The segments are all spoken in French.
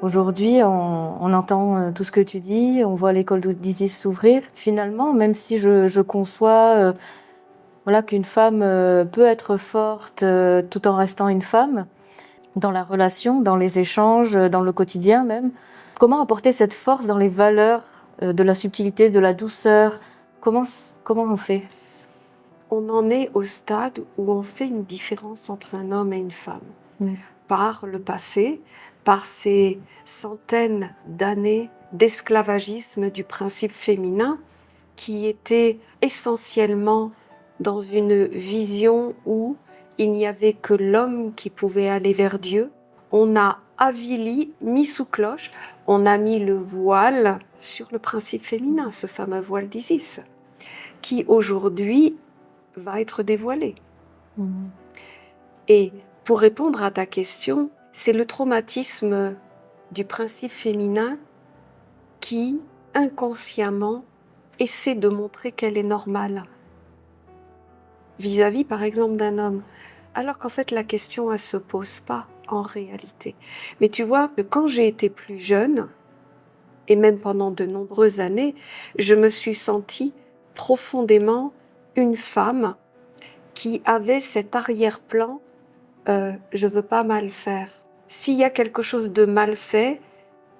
Aujourd'hui, on entend tout ce que tu dis, on voit l'école d'Isis s'ouvrir. Finalement, même si je conçois voilà, qu'une femme peut être forte tout en restant une femme, dans la relation, dans les échanges, dans le quotidien même, comment apporter cette force dans les valeurs de la subtilité, de la douceur? Comment on fait? On en est au stade où on fait une différence entre un homme et une femme. Par le passé, par ces centaines d'années d'esclavagisme du principe féminin qui était essentiellement dans une vision où il n'y avait que l'homme qui pouvait aller vers Dieu. On a avili, mis sous cloche, on a mis le voile sur le principe féminin, ce fameux voile d'Isis, qui aujourd'hui va être dévoilé. Et pour répondre à ta question, c'est le traumatisme du principe féminin qui, inconsciemment, essaie de montrer qu'elle est normale vis-à-vis, par exemple, d'un homme. Alors qu'en fait, la question, elle se pose pas en réalité. Mais tu vois, que quand j'ai été plus jeune, et même pendant de nombreuses années, je me suis sentie profondément une femme qui avait cet arrière-plan je veux pas mal faire. S'il y a quelque chose de mal fait,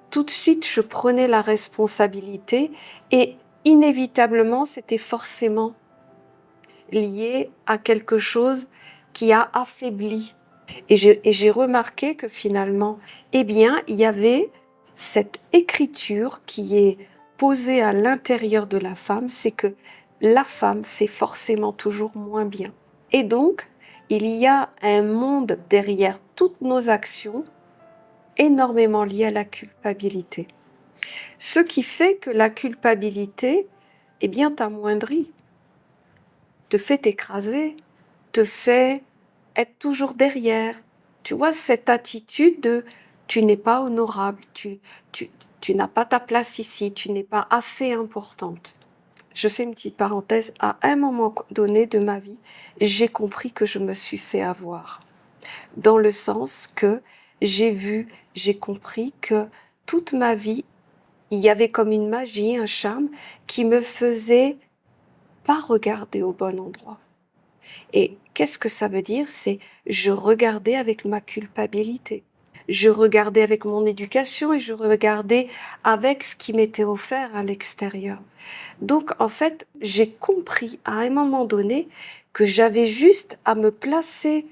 tout de suite je prenais la responsabilité et inévitablement c'était forcément lié à quelque chose qui a affaibli. Et j'ai remarqué que finalement, eh bien, il y avait cette écriture qui est posée à l'intérieur de la femme, c'est que la femme fait forcément toujours moins bien. Et donc, il y a un monde derrière toutes nos actions énormément lié à la culpabilité. Ce qui fait que la culpabilité, eh bien, t'amoindrit, te fait t'écraser, te fait être toujours derrière. Tu vois, cette attitude de tu n'es pas honorable, tu n'as pas ta place ici, tu n'es pas assez importante. Je fais une petite parenthèse, à un moment donné de ma vie, j'ai compris que je me suis fait avoir. Dans le sens que j'ai compris que toute ma vie, il y avait comme une magie, un charme qui me faisait pas regarder au bon endroit. Et qu'est-ce que ça veut dire? C'est je regardais avec ma culpabilité. Je regardais avec mon éducation et je regardais avec ce qui m'était offert à l'extérieur. Donc, en fait, j'ai compris à un moment donné que j'avais juste à me placer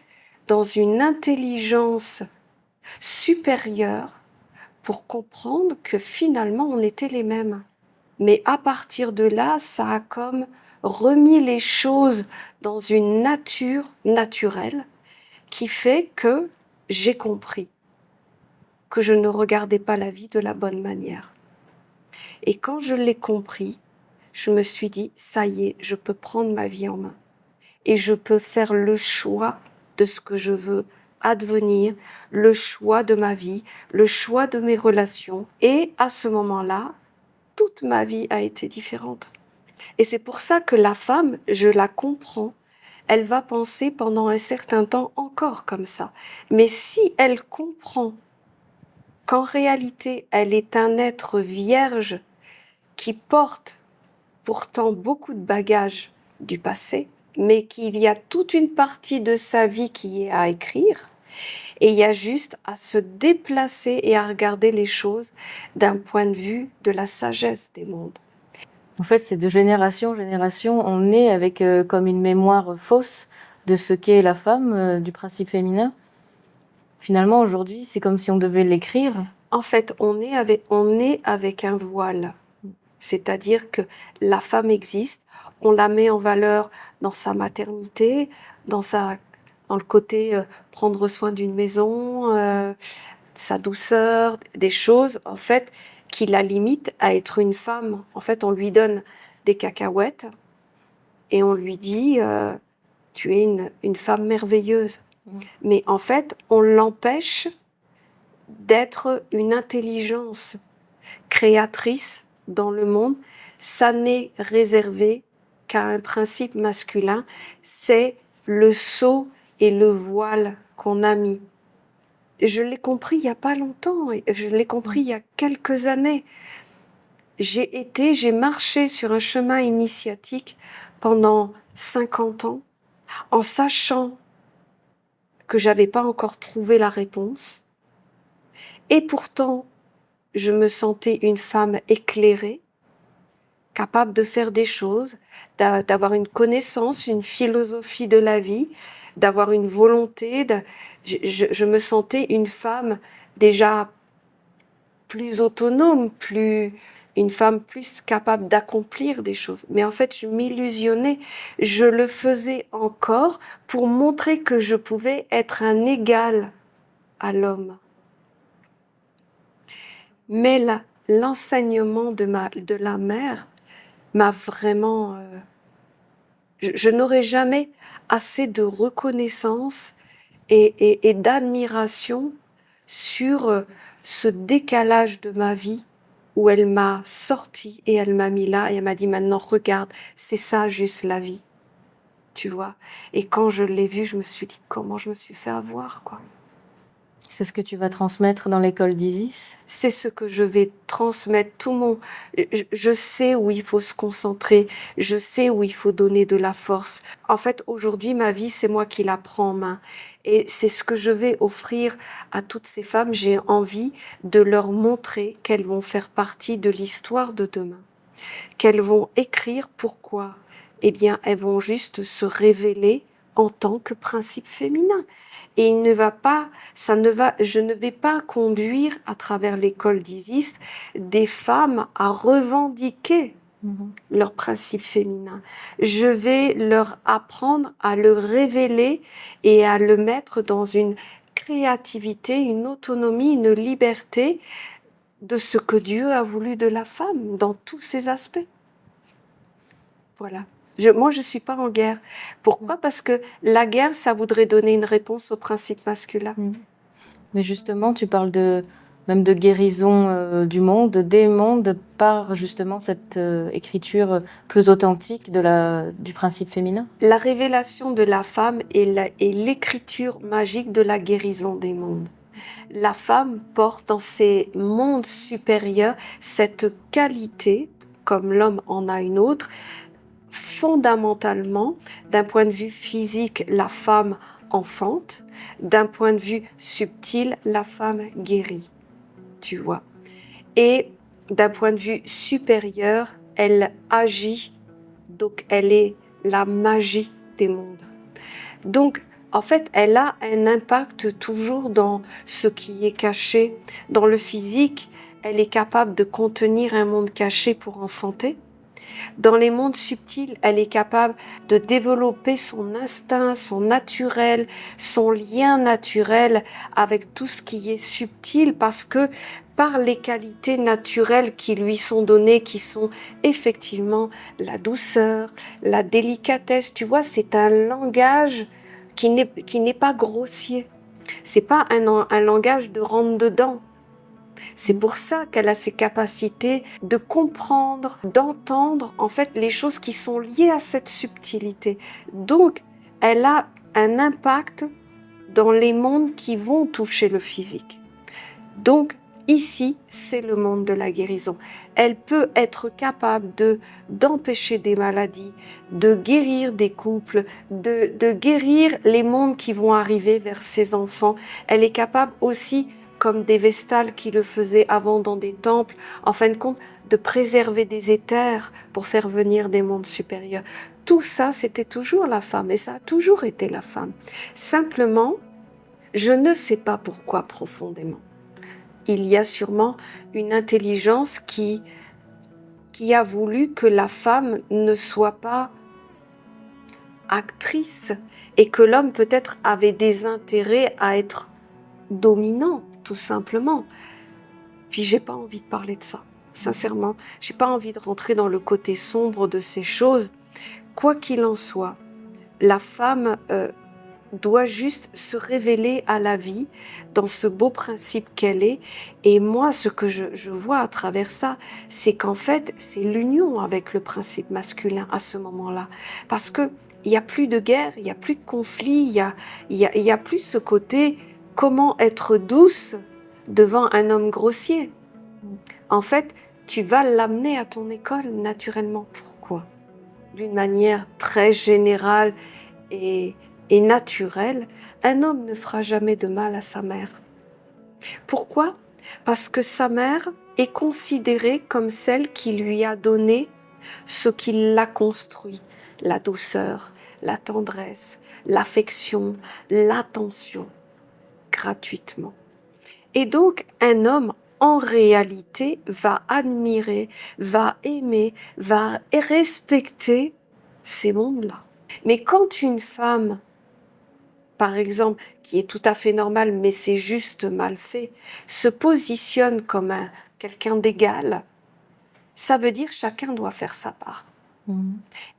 dans une intelligence supérieure pour comprendre que finalement, on était les mêmes. Mais à partir de là, ça a comme remis les choses dans une nature naturelle qui fait que j'ai compris que je ne regardais pas la vie de la bonne manière. Et quand je l'ai compris, je me suis dit, ça y est, je peux prendre ma vie en main. Et je peux faire le choix de ce que je veux advenir, le choix de ma vie, le choix de mes relations. Et à ce moment-là, toute ma vie a été différente. Et c'est pour ça que la femme, je la comprends, elle va penser pendant un certain temps encore comme ça. Mais si elle comprend qu'en réalité, elle est un être vierge qui porte pourtant beaucoup de bagages du passé, mais qu'il y a toute une partie de sa vie qui est à écrire, et il y a juste à se déplacer et à regarder les choses d'un point de vue de la sagesse des mondes. En fait, c'est de génération en génération, on est avec comme une mémoire fausse de ce qu'est la femme, du principe féminin. Finalement, aujourd'hui, c'est comme si on devait l'écrire. En fait, on est avec un voile. C'est-à-dire que la femme existe, on la met en valeur dans sa maternité, dans le côté prendre soin d'une maison, sa douceur, des choses, en fait, qui la limitent à être une femme. En fait, on lui donne des cacahuètes et on lui dit tu es une femme merveilleuse. Mais en fait, on l'empêche d'être une intelligence créatrice dans le monde. Ça n'est réservé qu'à un principe masculin, c'est le sceau et le voile qu'on a mis. je l'ai compris il y a pas longtemps, je l'ai compris il y a quelques années. J'ai marché sur un chemin initiatique pendant 50 ans, en sachant que j'avais pas encore trouvé la réponse. Et pourtant, je me sentais une femme éclairée, capable de faire des choses, d'avoir une connaissance, une philosophie de la vie, d'avoir une volonté. Je me sentais une femme déjà plus autonome, une femme plus capable d'accomplir des choses. Mais en fait, je m'illusionnais. Je le faisais encore pour montrer que je pouvais être un égal à l'homme. Mais l'enseignement de la mère m'a vraiment... je n'aurai jamais assez de reconnaissance et d'admiration sur ce décalage de ma vie où elle m'a sorti et elle m'a mis là et elle m'a dit maintenant regarde, c'est ça juste la vie, tu vois. Et quand je l'ai vue, je me suis dit comment je me suis fait avoir, quoi. C'est ce que tu vas transmettre dans l'école d'Isis? C'est ce que je vais transmettre. Je sais où il faut se concentrer, je sais où il faut donner de la force. En fait, aujourd'hui, ma vie, c'est moi qui la prends en main. Et c'est ce que je vais offrir à toutes ces femmes. J'ai envie de leur montrer qu'elles vont faire partie de l'histoire de demain. Qu'elles vont écrire pourquoi. Eh bien, elles vont juste se révéler en tant que principe féminin. Et je ne vais pas conduire à travers l'école d'Isis des femmes à revendiquer leur principe féminin. Je vais leur apprendre à le révéler et à le mettre dans une créativité, une autonomie, une liberté de ce que Dieu a voulu de la femme dans tous ses aspects. Voilà. Moi, je ne suis pas en guerre. Pourquoi? Parce que la guerre, ça voudrait donner une réponse au principe masculin. Mais justement, tu parles même de guérison du monde, des mondes, par justement cette écriture plus authentique du principe féminin. La révélation de la femme est l'écriture magique de la guérison des mondes. La femme porte dans ses mondes supérieurs cette qualité, comme l'homme en a une autre. Fondamentalement, d'un point de vue physique, la femme enfante, d'un point de vue subtil, la femme guérit, tu vois. Et d'un point de vue supérieur, elle agit, donc elle est la magie des mondes. Donc, en fait, elle a un impact toujours dans ce qui est caché. Dans le physique, elle est capable de contenir un monde caché pour enfanter. Dans les mondes subtils, elle est capable de développer son instinct, son naturel, son lien naturel avec tout ce qui est subtil parce que par les qualités naturelles qui lui sont données, qui sont effectivement la douceur, la délicatesse, tu vois, c'est un langage qui n'est pas grossier. C'est pas un langage de rentre-dedans. C'est pour ça qu'elle a ces capacités de comprendre, d'entendre en fait les choses qui sont liées à cette subtilité. Donc, elle a un impact dans les mondes qui vont toucher le physique. Donc, ici, c'est le monde de la guérison. Elle peut être capable d'empêcher des maladies, de guérir des couples, de guérir les mondes qui vont arriver vers ses enfants. Elle est capable aussi, comme des Vestales qui le faisaient avant dans des temples, en fin de compte, de préserver des éthers pour faire venir des mondes supérieurs. Tout ça, c'était toujours la femme, et ça a toujours été la femme. Simplement, je ne sais pas pourquoi profondément. Il y a sûrement une intelligence qui a voulu que la femme ne soit pas actrice et que l'homme peut-être avait des intérêts à être dominant, tout simplement. Puis j'ai pas envie de parler de ça, sincèrement. J'ai pas envie de rentrer dans le côté sombre de ces choses. Quoi qu'il en soit, la femme doit juste se révéler à la vie dans ce beau principe qu'elle est. Et moi, ce que je vois à travers ça, c'est qu'en fait, c'est l'union avec le principe masculin à ce moment-là. Parce que il n'y a plus de guerre, il n'y a plus de conflit, il y a plus ce côté comment être douce devant un homme grossier. En fait, tu vas l'amener à ton école naturellement. Pourquoi? D'une manière très générale et naturelle, un homme ne fera jamais de mal à sa mère. Pourquoi? Parce que sa mère est considérée comme celle qui lui a donné ce qui l'a construit, la douceur, la tendresse, l'affection, l'attention, gratuitement. Et donc, un homme, en réalité, va admirer, va aimer, va respecter ces mondes-là. Mais quand une femme, par exemple, qui est tout à fait normale, mais c'est juste mal fait, se positionne comme quelqu'un d'égal, ça veut dire chacun doit faire sa part.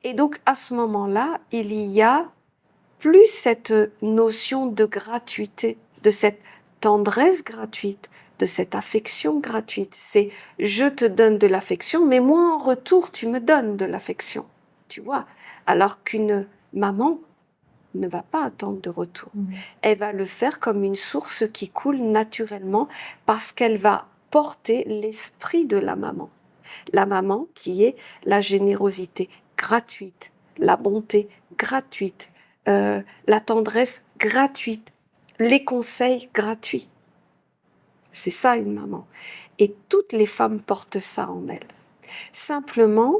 Et donc, à ce moment-là, il y a plus cette notion de gratuité, de cette tendresse gratuite, de cette affection gratuite. C'est je te donne de l'affection, mais moi en retour, tu me donnes de l'affection. Tu vois? Alors qu'une maman ne va pas attendre de retour. Elle va le faire comme une source qui coule naturellement parce qu'elle va porter l'esprit de la maman. La maman qui est la générosité gratuite, la bonté gratuite, la tendresse gratuite, les conseils gratuits. C'est ça une maman. Et toutes les femmes portent ça en elles. Simplement,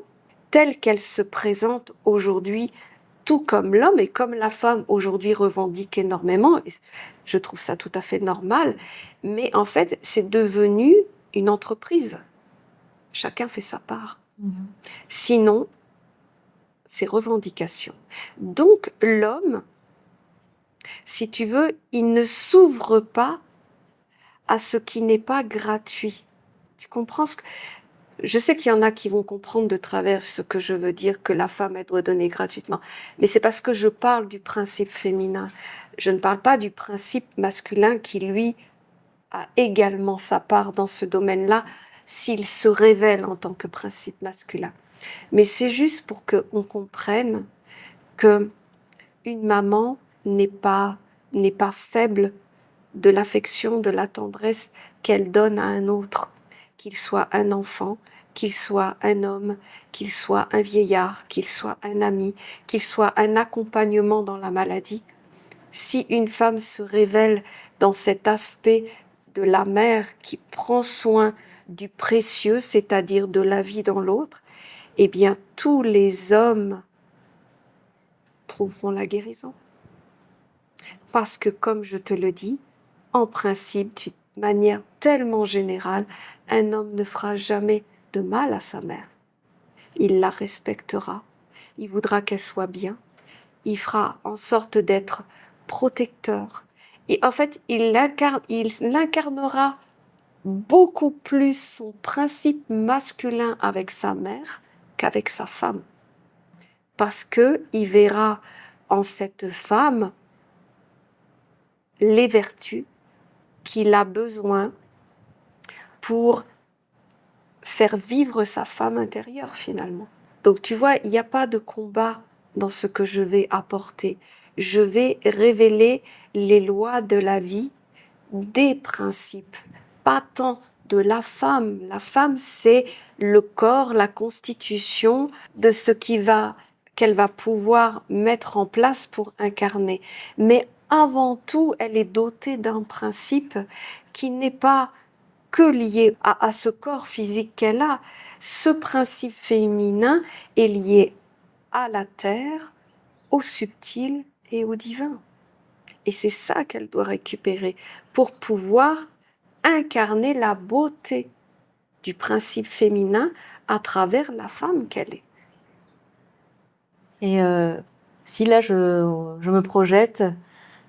telle qu'elle se présente aujourd'hui, tout comme l'homme et comme la femme aujourd'hui revendique énormément, je trouve ça tout à fait normal, mais en fait, c'est devenu une entreprise. Chacun fait sa part. Sinon, c'est revendication. Donc, l'homme, si tu veux, il ne s'ouvre pas à ce qui n'est pas gratuit. Tu comprends ce que... Je sais qu'il y en a qui vont comprendre de travers ce que je veux dire, que la femme, elle doit donner gratuitement. Mais c'est parce que je parle du principe féminin. Je ne parle pas du principe masculin qui, lui, a également sa part dans ce domaine-là, s'il se révèle en tant que principe masculin. Mais c'est juste pour qu'on comprenne que une maman n'est pas faible de l'affection, de la tendresse qu'elle donne à un autre, qu'il soit un enfant, qu'il soit un homme, qu'il soit un vieillard, qu'il soit un ami, qu'il soit un accompagnement dans la maladie. Si une femme se révèle dans cet aspect de la mère qui prend soin du précieux, c'est-à-dire de la vie dans l'autre, eh bien tous les hommes trouveront la guérison. Parce que, comme je te le dis, en principe, d'une manière tellement générale, un homme ne fera jamais de mal à sa mère. Il la respectera, il voudra qu'elle soit bien, il fera en sorte d'être protecteur. Et en fait, il incarnera beaucoup plus son principe masculin avec sa mère qu'avec sa femme. Parce qu'il verra en cette femme les vertus qu'il a besoin pour faire vivre sa femme intérieure finalement. Donc tu vois, il n'y a pas de combat dans ce que je vais apporter. Je vais révéler les lois de la vie, des principes, pas tant de la femme. La femme, c'est le corps, la constitution de ce qu'elle va pouvoir mettre en place pour incarner. Mais avant tout, elle est dotée d'un principe qui n'est pas que lié à ce corps physique qu'elle a. Ce principe féminin est lié à la terre, au subtil et au divin. Et c'est ça qu'elle doit récupérer pour pouvoir incarner la beauté du principe féminin à travers la femme qu'elle est. Et si là, je me projette,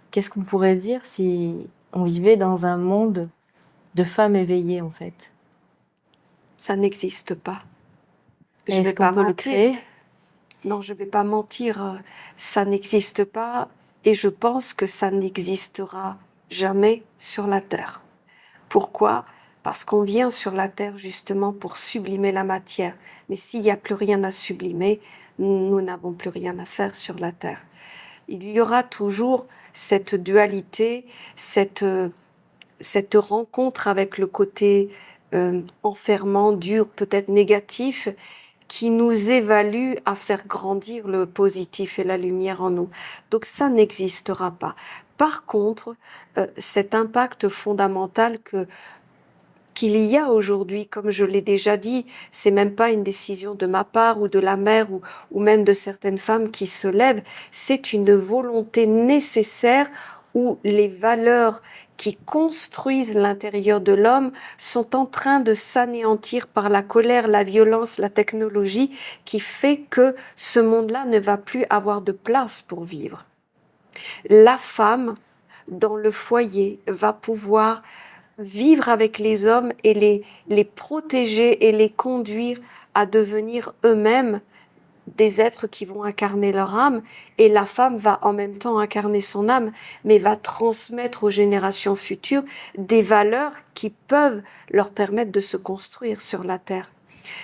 qu'est-ce qu'on pourrait dire si on vivait dans un monde de femmes éveillées, en fait? Ça n'existe pas. Je Est-ce vais qu'on pas peut le mentir. créer? Non, je vais pas mentir. Ça n'existe pas et je pense que ça n'existera jamais sur la Terre. Pourquoi? Parce qu'on vient sur la Terre justement pour sublimer la matière. Mais s'il n'y a plus rien à sublimer, nous n'avons plus rien à faire sur la Terre. Il y aura toujours cette dualité, cette rencontre avec le côté enfermant, dur, peut-être négatif, qui nous évalue à faire grandir le positif et la lumière en nous. Donc ça n'existera pas. Par contre, cet impact fondamental qu'il y a aujourd'hui, comme je l'ai déjà dit, c'est même pas une décision de ma part ou de la mère ou même de certaines femmes qui se lèvent, c'est une volonté nécessaire où les valeurs qui construisent l'intérieur de l'homme sont en train de s'anéantir par la colère, la violence, la technologie, qui fait que ce monde-là ne va plus avoir de place pour vivre. La femme, dans le foyer, va pouvoir vivre avec les hommes et les protéger et les conduire à devenir eux-mêmes des êtres qui vont incarner leur âme, et la femme va en même temps incarner son âme, mais va transmettre aux générations futures des valeurs qui peuvent leur permettre de se construire sur la terre.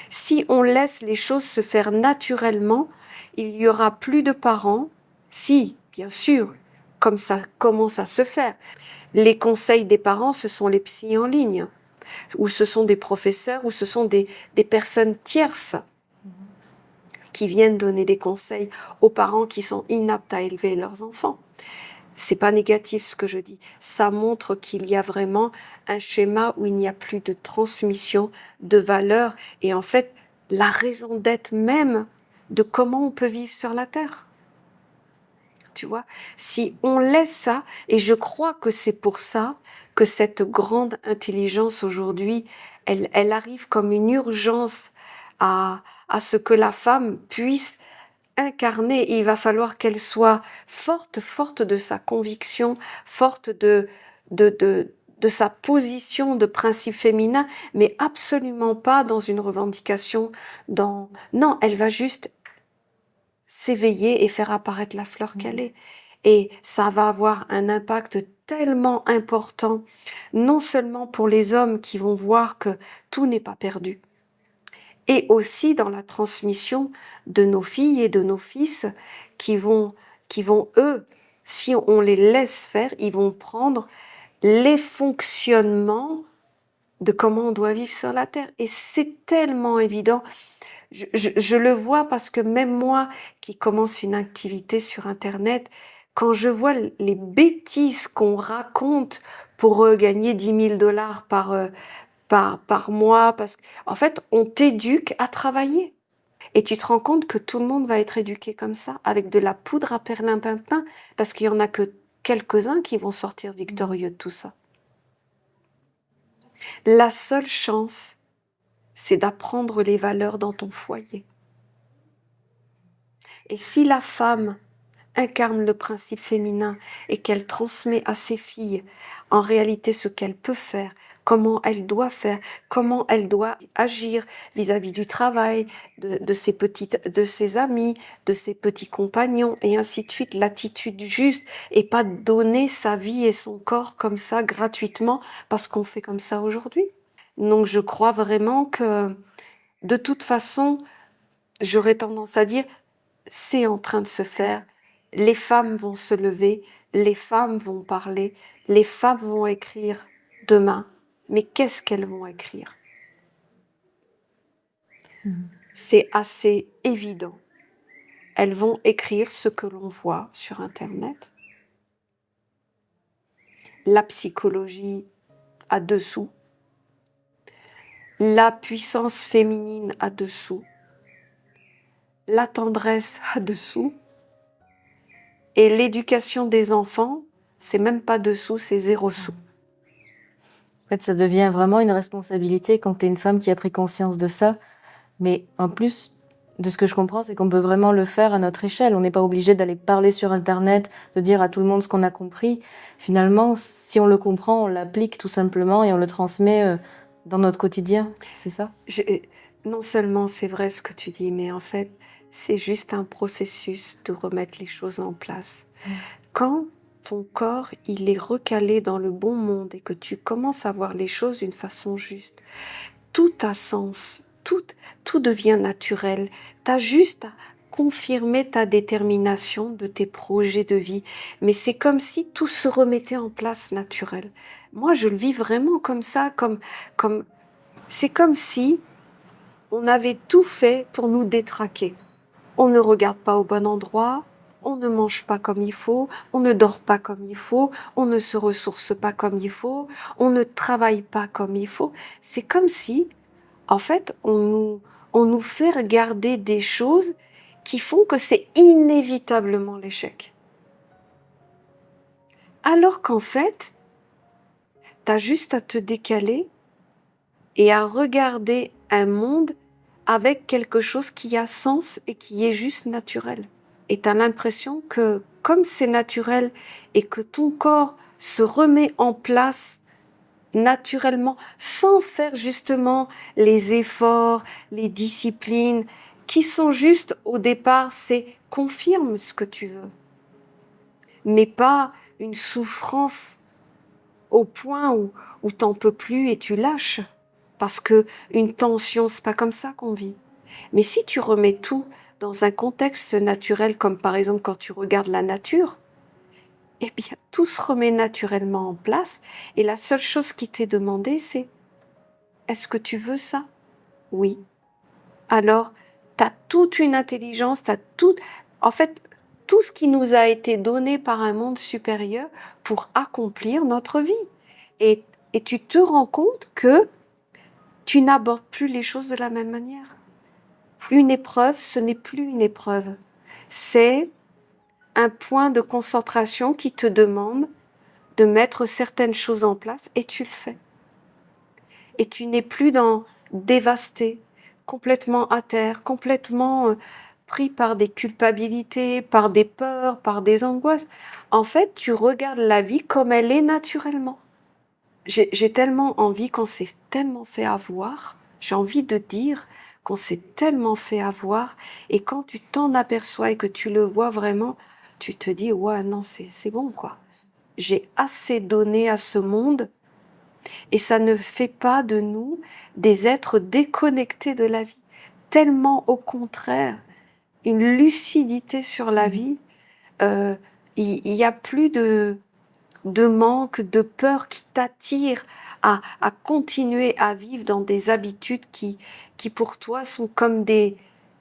Si on laisse les choses se faire naturellement, il y aura plus de parents, si, bien sûr, comme ça commence à se faire. Les conseils des parents, ce sont les psys en ligne, ou ce sont des professeurs, ou ce sont des personnes tierces qui viennent donner des conseils aux parents qui sont inaptes à élever leurs enfants. C'est pas négatif ce que je dis. Ça montre qu'il y a vraiment un schéma où il n'y a plus de transmission de valeurs et en fait la raison d'être même de comment on peut vivre sur la terre. Tu vois, si on laisse ça, et je crois que c'est pour ça que cette grande intelligence aujourd'hui, elle arrive comme une urgence à ce que la femme puisse incarner. Et il va falloir qu'elle soit forte de sa conviction, forte de sa position de principe féminin, mais absolument pas dans une revendication. Non, elle va juste s'éveiller et faire apparaître la fleur qu'elle est. Et ça va avoir un impact tellement important, non seulement pour les hommes qui vont voir que tout n'est pas perdu, et aussi dans la transmission de nos filles et de nos fils qui vont eux, si on les laisse faire, ils vont prendre les fonctionnements de comment on doit vivre sur la terre. Et c'est tellement évident. Je le vois parce que même moi qui commence une activité sur Internet, quand je vois les bêtises qu'on raconte pour gagner 10 000 $ par mois, parce qu'en fait, on t'éduque à travailler. Et tu te rends compte que tout le monde va être éduqué comme ça, avec de la poudre à perlimpinpin, parce qu'il y en a que quelques-uns qui vont sortir victorieux de tout ça. La seule chance, c'est d'apprendre les valeurs dans ton foyer. Et si la femme incarne le principe féminin et qu'elle transmet à ses filles en réalité ce qu'elle peut faire, comment elle doit faire, comment elle doit agir vis-à-vis du travail, de ses amis, de ses petits compagnons, et ainsi de suite, l'attitude juste, et pas donner sa vie et son corps comme ça gratuitement parce qu'on fait comme ça aujourd'hui. Donc je crois vraiment que de toute façon, j'aurais tendance à dire, c'est en train de se faire. Les femmes vont se lever, les femmes vont parler, les femmes vont écrire demain. Mais qu'est-ce qu'elles vont écrire? C'est assez évident. Elles vont écrire ce que l'on voit sur Internet. La psychologie à dessous. La puissance féminine à dessous. La tendresse à dessous. Et l'éducation des enfants, c'est même pas dessous, c'est 0 sous. En fait, ça devient vraiment une responsabilité quand tu es une femme qui a pris conscience de ça. Mais en plus, de ce que je comprends, c'est qu'on peut vraiment le faire à notre échelle. On n'est pas obligé d'aller parler sur Internet, de dire à tout le monde ce qu'on a compris. Finalement, si on le comprend, on l'applique tout simplement et on le transmet dans notre quotidien. C'est ça? Non seulement c'est vrai ce que tu dis, mais en fait, c'est juste un processus de remettre les choses en place. Quand ton corps, il est recalé dans le bon monde et que tu commences à voir les choses d'une façon juste, tout a sens, tout devient naturel. Tu as juste confirmer ta détermination de tes projets de vie. Mais c'est comme si tout se remettait en place naturel. Moi, je le vis vraiment comme ça, c'est comme si on avait tout fait pour nous détraquer. On ne regarde pas au bon endroit, on ne mange pas comme il faut, on ne dort pas comme il faut, on ne se ressource pas comme il faut, on ne travaille pas comme il faut. C'est comme si, en fait, on nous fait regarder des choses qui font que c'est inévitablement l'échec. Alors qu'en fait, tu as juste à te décaler et à regarder un monde avec quelque chose qui a sens et qui est juste naturel. Et tu as l'impression que comme c'est naturel et que ton corps se remet en place naturellement, sans faire justement les efforts, les disciplines, qui sont juste au départ, c'est confirme ce que tu veux, mais pas une souffrance au point où t'en peux plus et tu lâches. Parce que une tension, c'est pas comme ça qu'on vit. Mais si tu remets tout dans un contexte naturel, comme par exemple quand tu regardes la nature, eh bien, tout se remet naturellement en place. Et la seule chose qui t'est demandée, c'est est-ce que tu veux ça? Oui. Alors, tu as toute une intelligence, tu as tout, en fait, tout ce qui nous a été donné par un monde supérieur pour accomplir notre vie. Et tu te rends compte que tu n'abordes plus les choses de la même manière. Une épreuve, ce n'est plus une épreuve. C'est un point de concentration qui te demande de mettre certaines choses en place et tu le fais. Et tu n'es plus dans dévasté, complètement à terre, complètement pris par des culpabilités, par des peurs, par des angoisses. En fait, tu regardes la vie comme elle est naturellement. J'ai tellement envie qu'on s'est tellement fait avoir. J'ai envie de dire qu'on s'est tellement fait avoir. Et quand tu t'en aperçois et que tu le vois vraiment, tu te dis, ouais, non, c'est bon, quoi. J'ai assez donné à ce monde et ça ne fait pas de nous des êtres déconnectés de la vie. Tellement au contraire, une lucidité sur la vie, il y a plus de manque, de peur qui t'attire à continuer à vivre dans des habitudes qui pour toi sont comme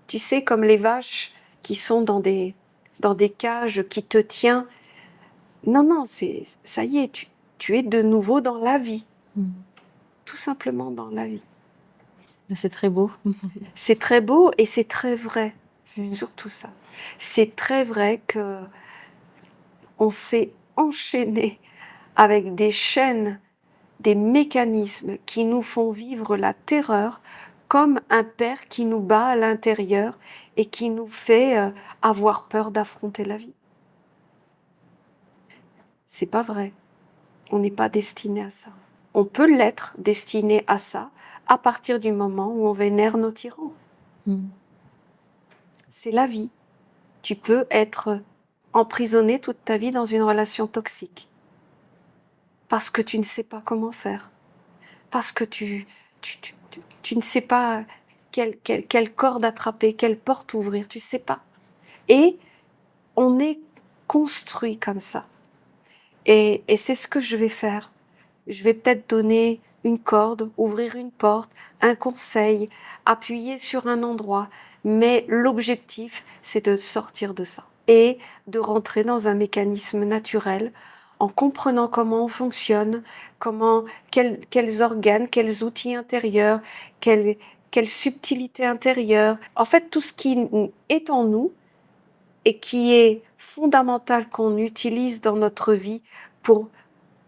tu sais, comme les vaches qui sont dans des cages qui te tiennent. Non, non, ça y est, tu es de nouveau dans la vie. Tout simplement dans la vie. C'est très beau. C'est très beau et c'est très vrai. C'est surtout ça. C'est très vrai que on s'est enchaîné avec des chaînes, des mécanismes qui nous font vivre la terreur comme un père qui nous bat à l'intérieur et qui nous fait avoir peur d'affronter la vie. C'est pas vrai. On n'est pas destiné à ça. On peut l'être destiné à ça à partir du moment où on vénère nos tyrans. C'est la vie. Tu peux être emprisonné toute ta vie dans une relation toxique parce que tu ne sais pas comment faire, parce que tu ne sais pas quelle corde attraper, quelle porte ouvrir, tu ne sais pas. Et on est construit comme ça. Et c'est ce que je vais faire. Je vais peut-être donner une corde, ouvrir une porte, un conseil, appuyer sur un endroit. Mais l'objectif, c'est de sortir de ça et de rentrer dans un mécanisme naturel en comprenant comment on fonctionne, quels organes, quels outils intérieurs, quelle subtilité intérieure. En fait, tout ce qui est en nous et qui est fondamental qu'on utilise dans notre vie pour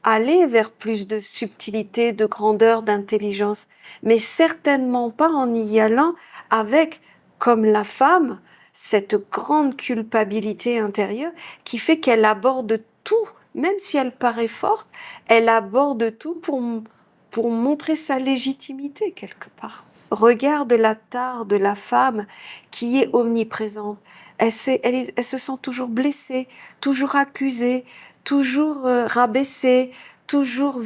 aller vers plus de subtilité, de grandeur, d'intelligence, mais certainement pas en y allant avec, comme la femme, cette grande culpabilité intérieure qui fait qu'elle aborde tout, même si elle paraît forte, elle aborde tout pour montrer sa légitimité quelque part. Regarde la tare de la femme qui est omniprésente. Elle se sent toujours blessée, toujours accusée, toujours rabaissée, toujours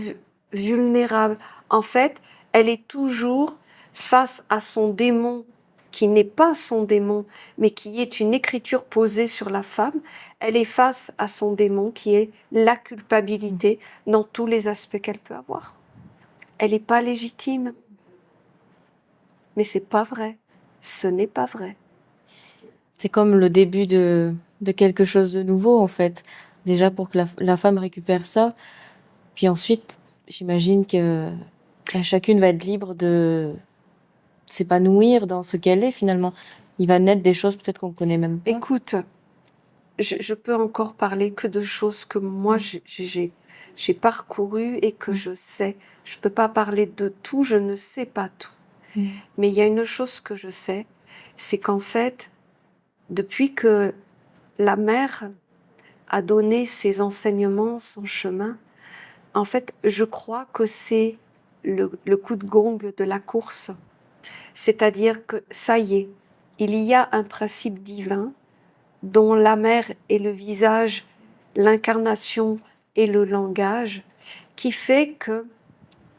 vulnérable. En fait, elle est toujours face à son démon qui n'est pas son démon, mais qui est une écriture posée sur la femme, elle est face à son démon qui est la culpabilité dans tous les aspects qu'elle peut avoir. Elle n'est pas légitime. Mais c'est pas vrai. Ce n'est pas vrai. C'est comme le début de quelque chose de nouveau, en fait. Déjà pour que la femme récupère ça. Puis ensuite, j'imagine que chacune va être libre de s'épanouir dans ce qu'elle est, finalement. Il va naître des choses peut-être qu'on connaît même pas. Écoute, je peux encore parler que de choses que moi j'ai parcourues et que je sais. Je peux pas parler de tout, je ne sais pas tout. Mais il y a une chose que je sais, c'est qu'en fait, depuis que la mère a donné ses enseignements, son chemin, en fait, je crois que c'est le coup de gong de la course. C'est-à-dire que ça y est, il y a un principe divin dont la mère est le visage, l'incarnation et le langage, qui fait que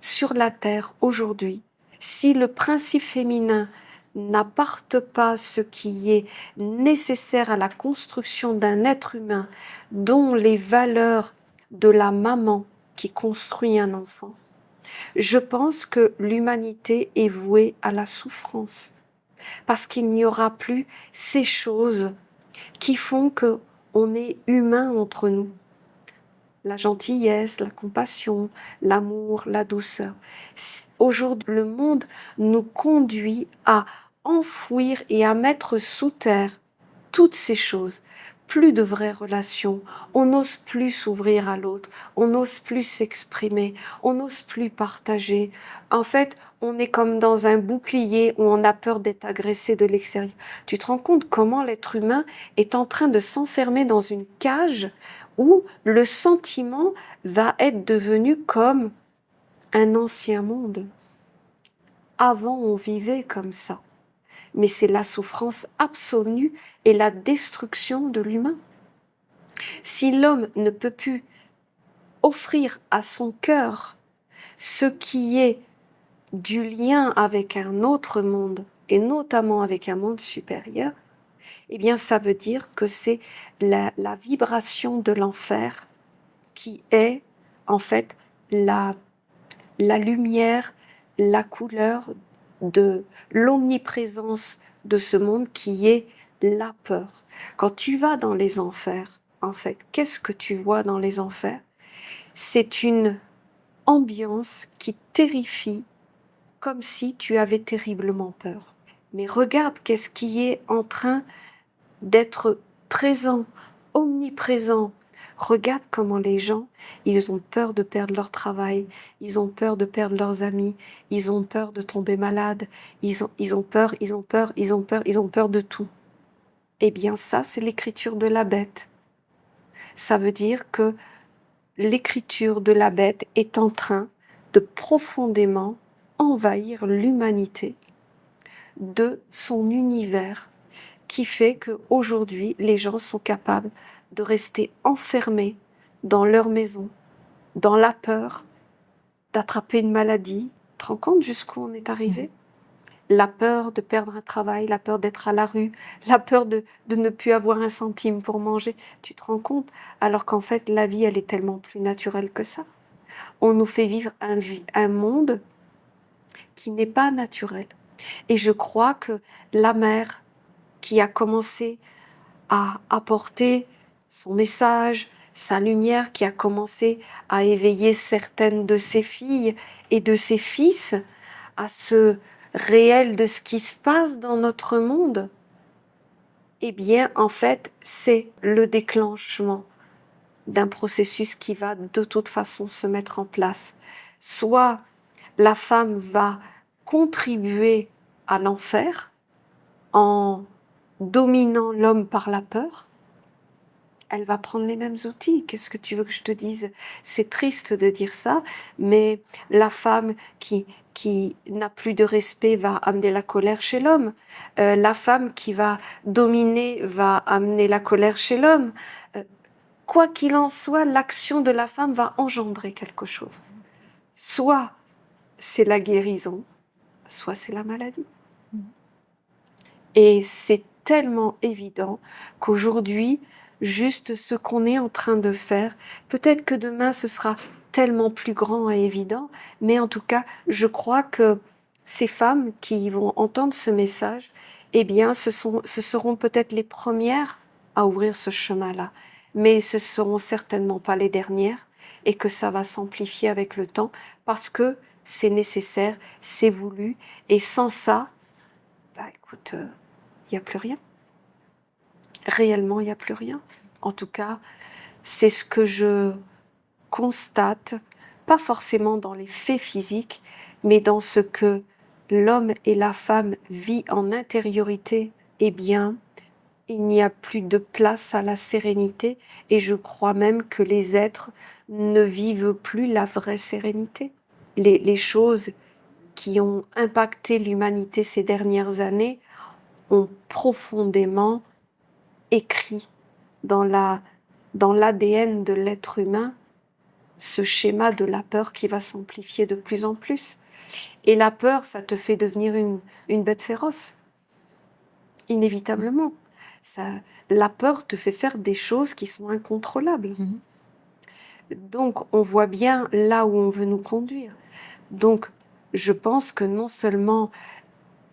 sur la terre aujourd'hui, si le principe féminin n'apporte pas ce qui est nécessaire à la construction d'un être humain dont les valeurs de la maman qui construit un enfant, je pense que l'humanité est vouée à la souffrance parce qu'il n'y aura plus ces choses qui font que on est humain entre nous. La gentillesse, la compassion, l'amour, la douceur. Aujourd'hui, le monde nous conduit à enfouir et à mettre sous terre toutes ces choses. Plus de vraies relations, on n'ose plus s'ouvrir à l'autre, on n'ose plus s'exprimer, on n'ose plus partager. En fait, on est comme dans un bouclier où on a peur d'être agressé de l'extérieur. Tu te rends compte comment l'être humain est en train de s'enfermer dans une cage où le sentiment va être devenu comme un ancien monde. Avant, on vivait comme ça. Mais c'est la souffrance absolue et la destruction de l'humain. Si l'homme ne peut plus offrir à son cœur ce qui est du lien avec un autre monde, et notamment avec un monde supérieur, eh bien ça veut dire que c'est la vibration de l'enfer qui est en fait la lumière, la couleur de l'omniprésence de ce monde qui est la peur. Quand tu vas dans les enfers, en fait, qu'est-ce que tu vois dans les enfers? C'est une ambiance qui terrifie comme si tu avais terriblement peur. Mais regarde qu'est-ce qui est en train d'être présent, omniprésent. Regarde comment les gens, ils ont peur de perdre leur travail, ils ont peur de perdre leurs amis, ils ont peur de tomber malades, ils ont peur de tout. Eh bien ça, c'est l'écriture de la bête. Ça veut dire que l'écriture de la bête est en train de profondément envahir l'humanité de son univers, qui fait qu'aujourd'hui, les gens sont capables de rester enfermés dans leur maison, dans la peur d'attraper une maladie. Tu te rends compte jusqu'où on est arrivé? La peur de perdre un travail, la peur d'être à la rue, la peur de ne plus avoir un centime pour manger. Tu te rends compte? Alors qu'en fait, la vie, elle est tellement plus naturelle que ça. On nous fait vivre un monde qui n'est pas naturel. Et je crois que la mère qui a commencé à apporter son message, sa lumière, qui a commencé à éveiller certaines de ses filles et de ses fils à ce réel de ce qui se passe dans notre monde, eh bien, en fait, c'est le déclenchement d'un processus qui va de toute façon se mettre en place. Soit la femme va contribuer à l'enfer en dominant l'homme par la peur, elle va prendre les mêmes outils. Qu'est-ce que tu veux que je te dise? C'est triste de dire ça, mais la femme qui n'a plus de respect va amener la colère chez l'homme. La femme qui va dominer va amener la colère chez l'homme. Quoi qu'il en soit, l'action de la femme va engendrer quelque chose. Soit c'est la guérison, soit c'est la maladie. Et c'est tellement évident qu'aujourd'hui, juste ce qu'on est en train de faire, peut-être que demain ce sera tellement plus grand et évident, mais en tout cas, je crois que ces femmes qui vont entendre ce message, eh bien, ce seront peut-être les premières à ouvrir ce chemin-là, mais ce seront certainement pas les dernières, et que ça va s'amplifier avec le temps, parce que c'est nécessaire, c'est voulu, et sans ça, bah écoute, il n'y a plus rien. Réellement, il n'y a plus rien. En tout cas, c'est ce que je constate, pas forcément dans les faits physiques, mais dans ce que l'homme et la femme vivent en intériorité. Eh bien, il n'y a plus de place à la sérénité, et je crois même que les êtres ne vivent plus la vraie sérénité. Les choses qui ont impacté l'humanité ces dernières années ont profondément écrit dans l'ADN de l'être humain ce schéma de la peur qui va s'amplifier de plus en plus. Et la peur, ça te fait devenir une bête féroce, inévitablement. La peur te fait faire des choses qui sont incontrôlables. Donc, on voit bien là où on veut nous conduire. Donc, je pense que non seulement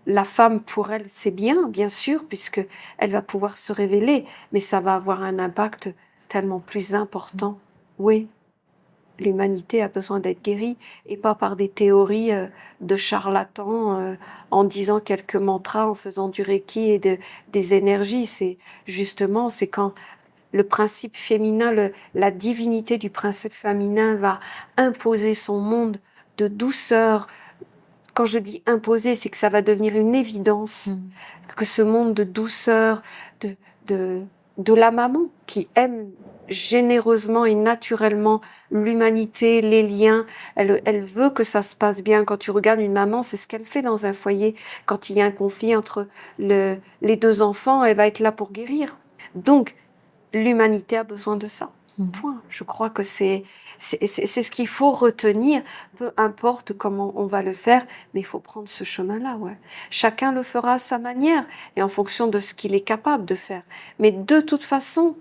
la femme, pour elle, c'est bien sûr, puisque elle va pouvoir se révéler, mais ça va avoir un impact tellement plus important. Oui, l'humanité a besoin d'être guérie, et pas par des théories de charlatans en disant quelques mantras, en faisant du reiki et des énergies. C'est quand le principe féminin, la divinité du principe féminin va imposer son monde de douceur. Quand je dis imposer, c'est que ça va devenir une évidence, que ce monde de douceur, de la maman qui aime généreusement et naturellement l'humanité, les liens, elle veut que ça se passe bien. Quand tu regardes une maman, c'est ce qu'elle fait dans un foyer. Quand il y a un conflit entre les deux enfants, elle va être là pour guérir. Donc, l'humanité a besoin de ça. Point. Je crois que c'est ce qu'il faut retenir, peu importe comment on va le faire, mais il faut prendre ce chemin-là. Ouais. Chacun le fera à sa manière et en fonction de ce qu'il est capable de faire. Mais de toute façon,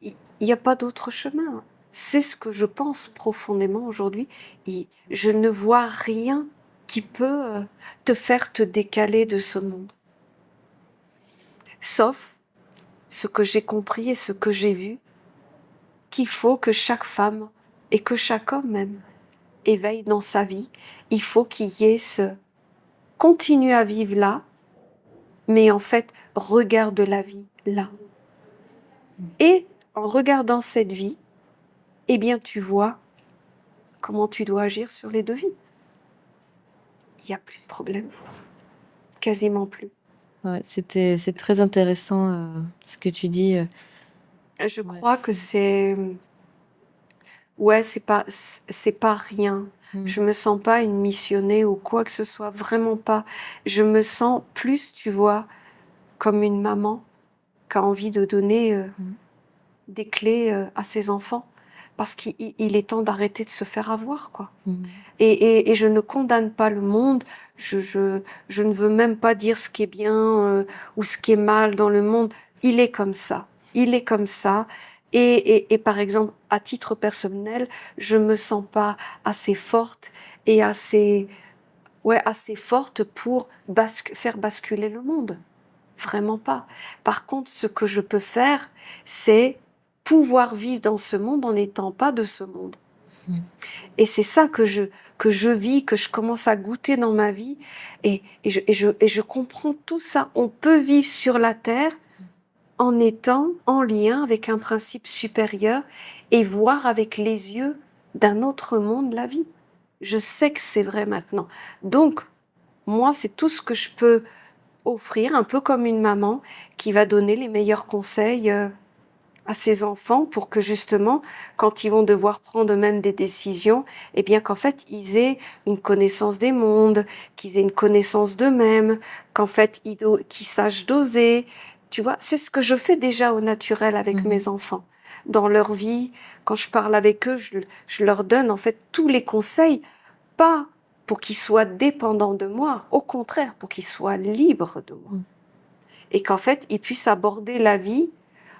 il n'y a pas d'autre chemin. C'est ce que je pense profondément aujourd'hui. Je ne vois rien qui peut te faire te décaler de ce monde. Sauf ce que j'ai compris et ce que j'ai vu, qu'il faut que chaque femme et que chaque homme même éveille dans sa vie. Il faut qu'il y ait continue à vivre là, mais en fait, regarde la vie là. Et en regardant cette vie, eh bien, tu vois comment tu dois agir sur les deux vies. Il n'y a plus de problème. Quasiment plus. Ouais, c'est très intéressant ce que tu dis. Je crois que c'est... Ouais, c'est pas rien. Je me sens pas une missionnée ou quoi que ce soit, vraiment pas. Je me sens plus, tu vois, comme une maman qui a envie de donner des clés à ses enfants, parce qu'il est temps d'arrêter de se faire avoir, quoi. Et je ne condamne pas le monde, je ne veux même pas dire ce qui est bien ou ce qui est mal dans le monde. Il est comme ça. Il est comme ça. Et par exemple, à titre personnel, je me sens pas assez forte et assez forte pour faire basculer le monde. Vraiment pas. Par contre, ce que je peux faire, c'est pouvoir vivre dans ce monde en n'étant pas de ce monde. Et c'est ça que je vis, que je commence à goûter dans ma vie. Et je comprends tout ça. On peut vivre sur la terre en étant en lien avec un principe supérieur et voir avec les yeux d'un autre monde la vie. Je sais que c'est vrai maintenant. Donc, moi, c'est tout ce que je peux offrir, un peu comme une maman qui va donner les meilleurs conseils à ses enfants pour que justement, quand ils vont devoir prendre eux-mêmes des décisions, eh bien qu'en fait, ils aient une connaissance des mondes, qu'ils aient une connaissance d'eux-mêmes, qu'en fait, qu'ils sachent doser. Tu vois, c'est ce que je fais déjà au naturel avec mes enfants. Dans leur vie, quand je parle avec eux, je leur donne en fait tous les conseils, pas pour qu'ils soient dépendants de moi, au contraire, pour qu'ils soient libres de moi. et qu'en fait, ils puissent aborder la vie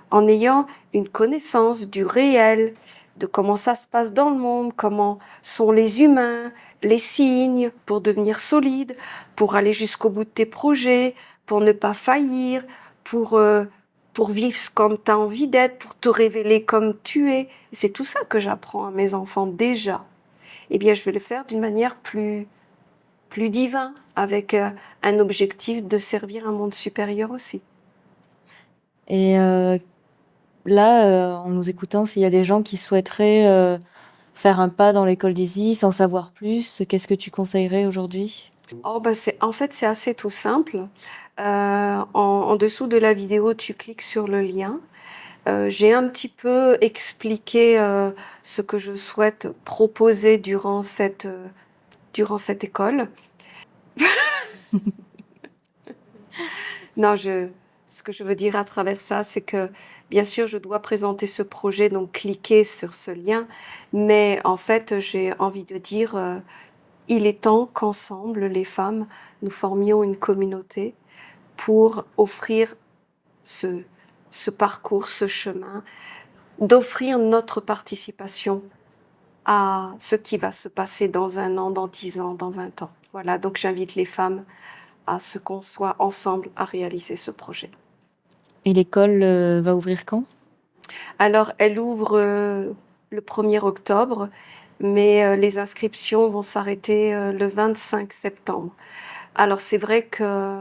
en ayant une connaissance du réel, de comment ça se passe dans le monde, comment sont les humains, les signes pour devenir solide, pour aller jusqu'au bout de tes projets, pour ne pas faillir, pour vivre comme tu as envie d'être, pour te révéler comme tu es. C'est tout ça que j'apprends à mes enfants déjà. Eh bien, je vais le faire d'une manière plus divin, avec un objectif de servir un monde supérieur aussi. Et là, en nous écoutant, s'il y a des gens qui souhaiteraient faire un pas dans l'école d'Isis, en savoir plus, qu'est-ce que tu conseillerais aujourd'hui? En fait, c'est assez tout simple. En dessous de la vidéo, tu cliques sur le lien. J'ai un petit peu expliqué ce que je souhaite proposer durant cette école. Non, ce que je veux dire à travers ça, c'est que bien sûr, je dois présenter ce projet, donc cliquer sur ce lien, mais en fait, j'ai envie de dire, il est temps qu'ensemble, les femmes, nous formions une communauté pour offrir ce parcours, ce chemin, d'offrir notre participation à ce qui va se passer dans 1 an, dans 10 ans, dans 20 ans. Voilà, donc j'invite les femmes à ce qu'on soit ensemble à réaliser ce projet. Et l'école va ouvrir quand? Alors, elle ouvre le 1er octobre, mais les inscriptions vont s'arrêter le 25 septembre. Alors, c'est vrai que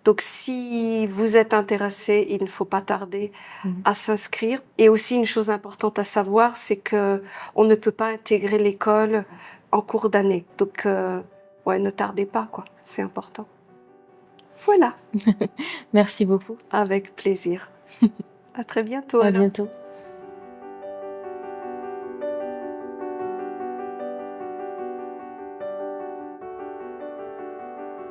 donc si vous êtes intéressé, il ne faut pas tarder à s'inscrire. Et aussi, une chose importante à savoir, c'est que on ne peut pas intégrer l'école en cours d'année. Donc, ouais, ne tardez pas, quoi. C'est important. Voilà, Merci beaucoup. avec plaisir. À très bientôt. À alors. bientôt.